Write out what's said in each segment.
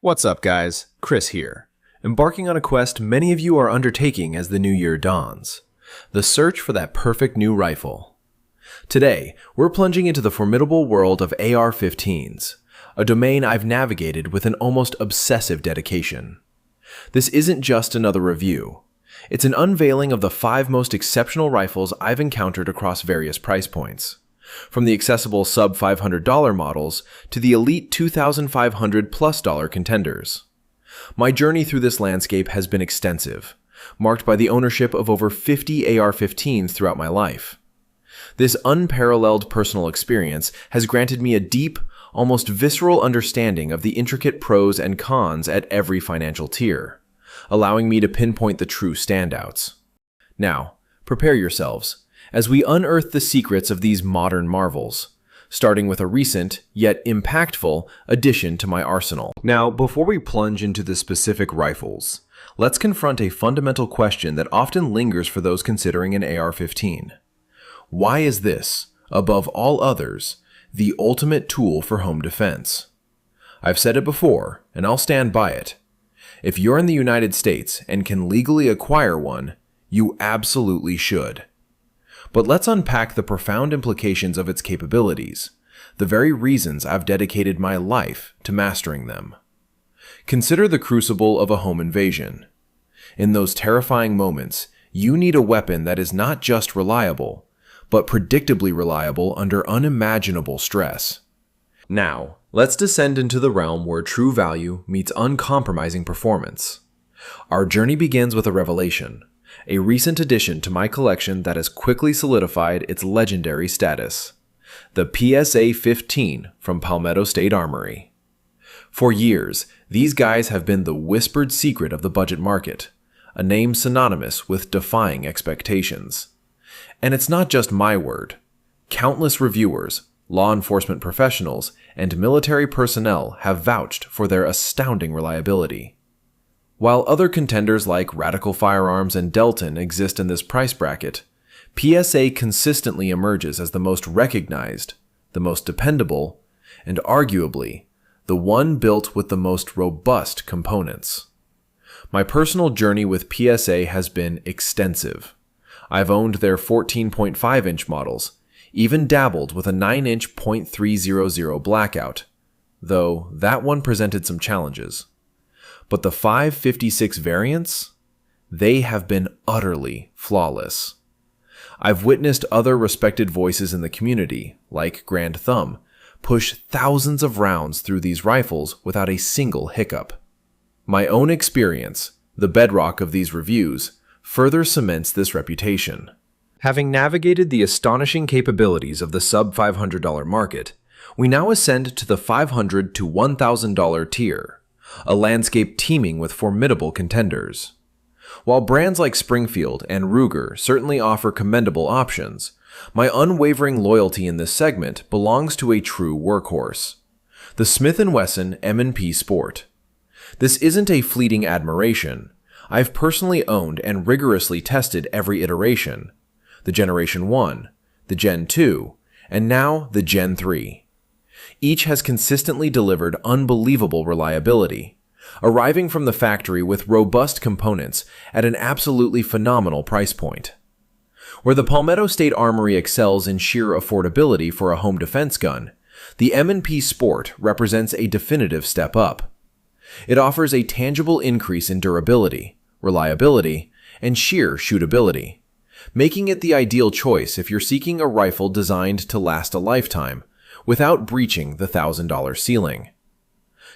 What's up, guys? Chris here. Embarking on a quest many of you are undertaking as the new year dawns. The search for that perfect new rifle. Today, we're plunging into the formidable world of AR-15s, a domain I've navigated with an almost obsessive dedication. This isn't just another review. It's an unveiling of the 5 most exceptional rifles I've encountered across various price points. From the accessible sub-$500 models to the elite $2,500+ contenders. My journey through this landscape has been extensive, marked by the ownership of over 50 AR-15s throughout my life. This unparalleled personal experience has granted me a deep, almost visceral understanding of the intricate pros and cons at every financial tier, allowing me to pinpoint the true standouts. Now, prepare yourselves as we unearth the secrets of these modern marvels, starting with a recent, yet impactful, addition to my arsenal. Now, before we plunge into the specific rifles, let's confront a fundamental question that often lingers for those considering an AR-15. Why is this, above all others, the ultimate tool for home defense? I've said it before, and I'll stand by it. If you're in the United States and can legally acquire one, you absolutely should. But let's unpack the profound implications of its capabilities, the very reasons I've dedicated my life to mastering them. Consider the crucible of a home invasion. In those terrifying moments, you need a weapon that is not just reliable, but predictably reliable under unimaginable stress. Now, let's descend into the realm where true value meets uncompromising performance. Our journey begins with a revelation. A recent addition to my collection that has quickly solidified its legendary status. The PSA-15 from Palmetto State Armory. For years, these guys have been the whispered secret of the budget market, a name synonymous with defying expectations. And it's not just my word. Countless reviewers, law enforcement professionals, and military personnel have vouched for their astounding reliability. While other contenders like Radical Firearms and Delton exist in this price bracket, PSA consistently emerges as the most recognized, the most dependable, and arguably, the one built with the most robust components. My personal journey with PSA has been extensive. I've owned their 14.5-inch models, even dabbled with a 9-inch .300 blackout, though that one presented some challenges. But the 556 variants, they have been utterly flawless. I've witnessed other respected voices in the community, like Grand Thumb, push thousands of rounds through these rifles without a single hiccup. My own experience, the bedrock of these reviews, further cements this reputation. Having navigated the astonishing capabilities of the sub-$500 market, we now ascend to the $500 to $1,000 tier. A landscape teeming with formidable contenders. While brands like Springfield and Ruger certainly offer commendable options, my unwavering loyalty in this segment belongs to a true workhorse, the Smith Wesson M&P Sport. This isn't a fleeting admiration. I've personally owned and rigorously tested every iteration, the Generation 1, the Gen 2, and now the Gen 3. Each has consistently delivered unbelievable reliability, arriving from the factory with robust components at an absolutely phenomenal price point. Where the Palmetto State Armory excels in sheer affordability for a home defense gun, the M&P Sport represents a definitive step up. It offers a tangible increase in durability, reliability, and sheer shootability, making it the ideal choice if you're seeking a rifle designed to last a lifetime, without breaching the $1,000 ceiling.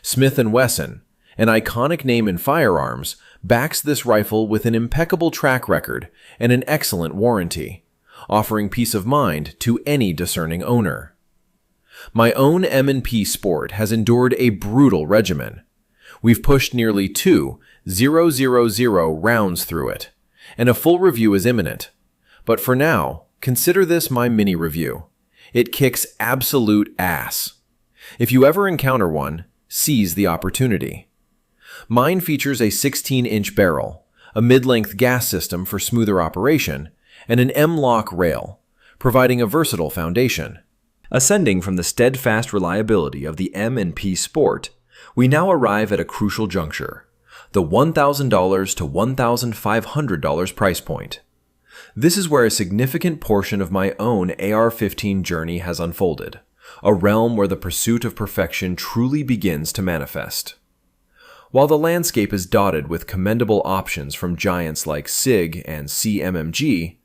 Smith & Wesson, an iconic name in firearms, backs this rifle with an impeccable track record and an excellent warranty, offering peace of mind to any discerning owner. My own M&P Sport has endured a brutal regimen. We've pushed nearly 2,000 rounds through it, and a full review is imminent. But for now, consider this my mini review. It kicks absolute ass. If you ever encounter one, seize the opportunity. Mine features a 16-inch barrel, a mid-length gas system for smoother operation, and an M-lock rail, providing a versatile foundation. Ascending from the steadfast reliability of the M&P Sport, We now arrive at a crucial juncture, the $1,000 to $1,500 price point. This is where a significant portion of my own AR-15 journey has unfolded, a realm where the pursuit of perfection truly begins to manifest. While the landscape is dotted with commendable options from giants like SIG and CMMG,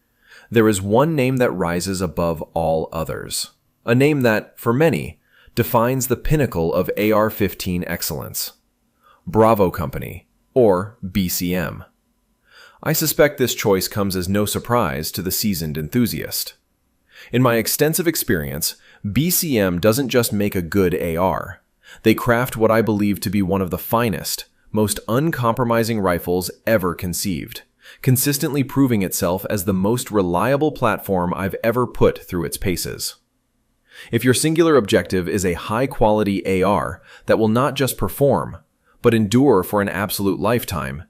there is one name that rises above all others, a name that, for many, defines the pinnacle of AR-15 excellence: Bravo Company, or BCM. I suspect this choice comes as no surprise to the seasoned enthusiast. In my extensive experience, BCM doesn't just make a good AR. They craft what I believe to be one of the finest, most uncompromising rifles ever conceived, consistently proving itself as the most reliable platform I've ever put through its paces. If your singular objective is a high-quality AR that will not just perform, but endure for an absolute lifetime,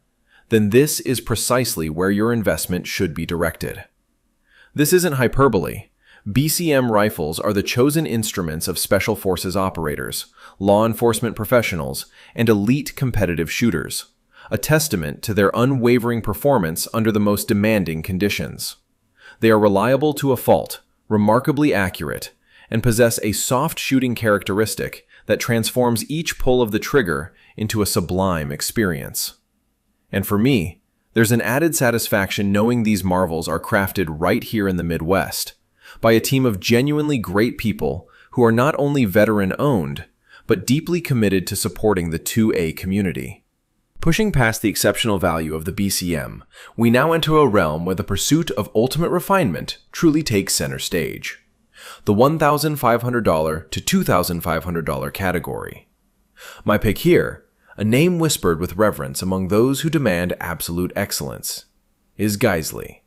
then this is precisely where your investment should be directed. This isn't hyperbole. BCM rifles are the chosen instruments of Special Forces operators, law enforcement professionals, and elite competitive shooters, a testament to their unwavering performance under the most demanding conditions. They are reliable to a fault, remarkably accurate, and possess a soft shooting characteristic that transforms each pull of the trigger into a sublime experience. And for me, there's an added satisfaction knowing these marvels are crafted right here in the Midwest, by a team of genuinely great people who are not only veteran-owned, but deeply committed to supporting the 2A community. Pushing past the exceptional value of the BCM, we now enter a realm where the pursuit of ultimate refinement truly takes center stage: the $1,500 to $2,500 category. My pick here, a name whispered with reverence among those who demand absolute excellence, is Geissele.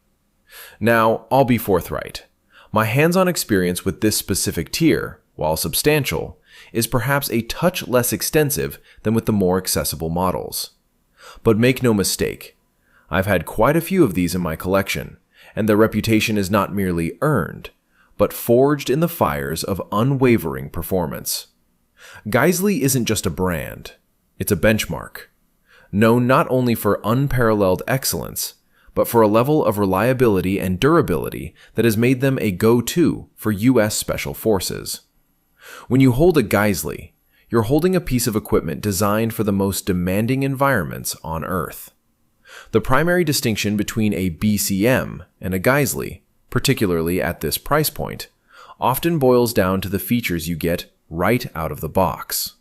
Now, I'll be forthright. My hands-on experience with this specific tier, while substantial, is perhaps a touch less extensive than with the more accessible models. But make no mistake, I've had quite a few of these in my collection, and their reputation is not merely earned, but forged in the fires of unwavering performance. Geissele isn't just a brand, it's a benchmark, known not only for unparalleled excellence, but for a level of reliability and durability that has made them a go-to for U.S. Special Forces. When you hold a Geissele, you're holding a piece of equipment designed for the most demanding environments on Earth. The primary distinction between a BCM and a Geissele, particularly at this price point, often boils down to the features you get right out of the box.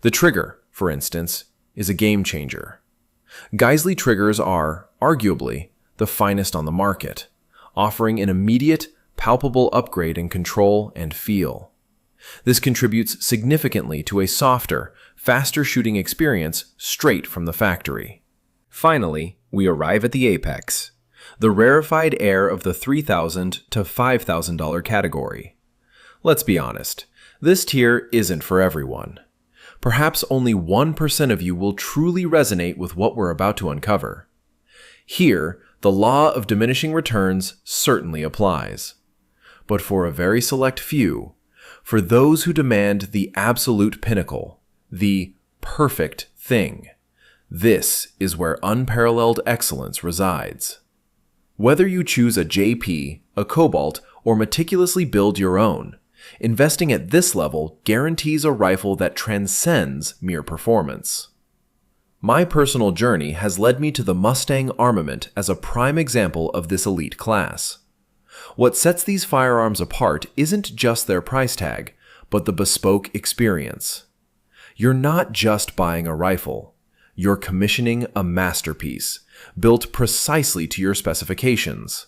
The trigger, for instance, is a game changer. Geissele triggers are, arguably, the finest on the market, offering an immediate, palpable upgrade in control and feel. This contributes significantly to a softer, faster shooting experience straight from the factory. Finally, we arrive at the apex, the rarefied air of the $3,000 to $5,000 category. Let's be honest, this tier isn't for everyone. Perhaps only 1% of you will truly resonate with what we're about to uncover. Here, the law of diminishing returns certainly applies. But for a very select few, for those who demand the absolute pinnacle, the perfect thing, this is where unparalleled excellence resides. Whether you choose a JP, a Cobalt, or meticulously build your own, investing at this level guarantees a rifle that transcends mere performance. My personal journey has led me to the Mustang Armament as a prime example of this elite class. What sets these firearms apart isn't just their price tag, but the bespoke experience. You're not just buying a rifle, you're commissioning a masterpiece, built precisely to your specifications.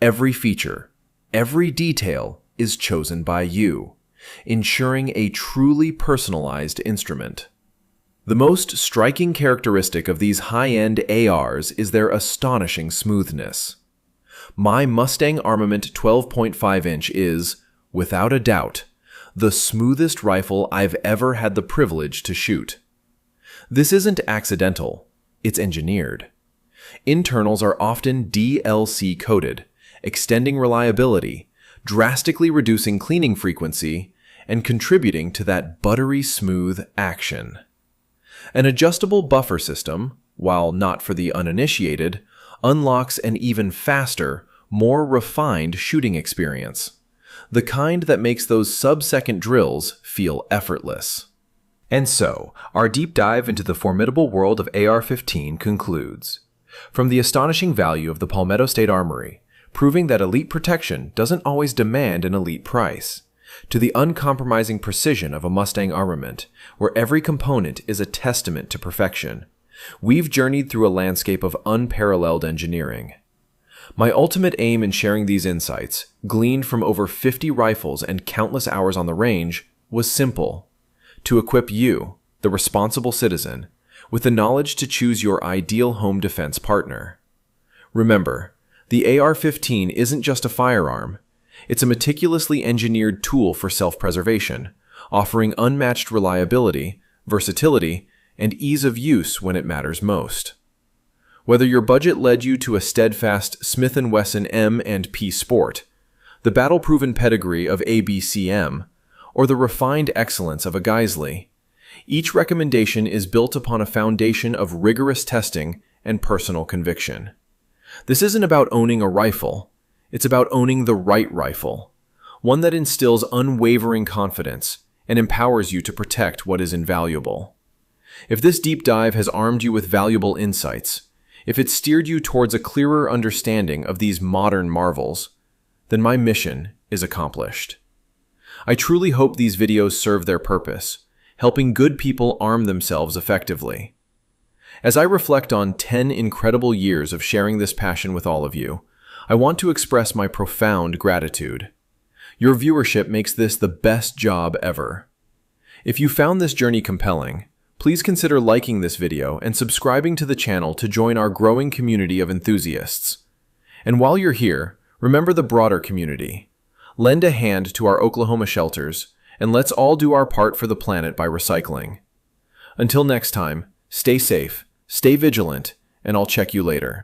Every feature, every detail is chosen by you, ensuring a truly personalized instrument. The most striking characteristic of these high-end ARs is their astonishing smoothness. My Mustang Armament 12.5-inch is, without a doubt, the smoothest rifle I've ever had the privilege to shoot. This isn't accidental, it's engineered. Internals are often DLC coated, extending reliability, drastically reducing cleaning frequency, and contributing to that buttery smooth action. An adjustable buffer system, while not for the uninitiated, unlocks an even faster, more refined shooting experience. The kind that makes those sub-second drills feel effortless. And so, our deep dive into the formidable world of AR-15 concludes. From the astonishing value of the Palmetto State Armory, proving that elite protection doesn't always demand an elite price, to the uncompromising precision of a Mustang armament, where every component is a testament to perfection, we've journeyed through a landscape of unparalleled engineering. My ultimate aim in sharing these insights, gleaned from over 50 rifles and countless hours on the range, was simple: to equip you, the responsible citizen, with the knowledge to choose your ideal home defense partner. Remember, the AR-15 isn't just a firearm. It's a meticulously engineered tool for self-preservation, offering unmatched reliability, versatility, and ease of use when it matters most. Whether your budget led you to a steadfast Smith Wesson M&P Sport, the battle-proven pedigree of ABCM, or the refined excellence of a Geissele, each recommendation is built upon a foundation of rigorous testing and personal conviction. This isn't about owning a rifle, it's about owning the right rifle, one that instills unwavering confidence and empowers you to protect what is invaluable. If this deep dive has armed you with valuable insights, if it steered you towards a clearer understanding of these modern marvels, then my mission is accomplished. I truly hope these videos serve their purpose, helping good people arm themselves effectively. As I reflect on 10 incredible years of sharing this passion with all of you, I want to express my profound gratitude. Your viewership makes this the best job ever. If you found this journey compelling, please consider liking this video and subscribing to the channel to join our growing community of enthusiasts. And while you're here, remember the broader community. Lend a hand to our Oklahoma shelters, and let's all do our part for the planet by recycling. Until next time, stay safe, stay vigilant, and I'll check you later.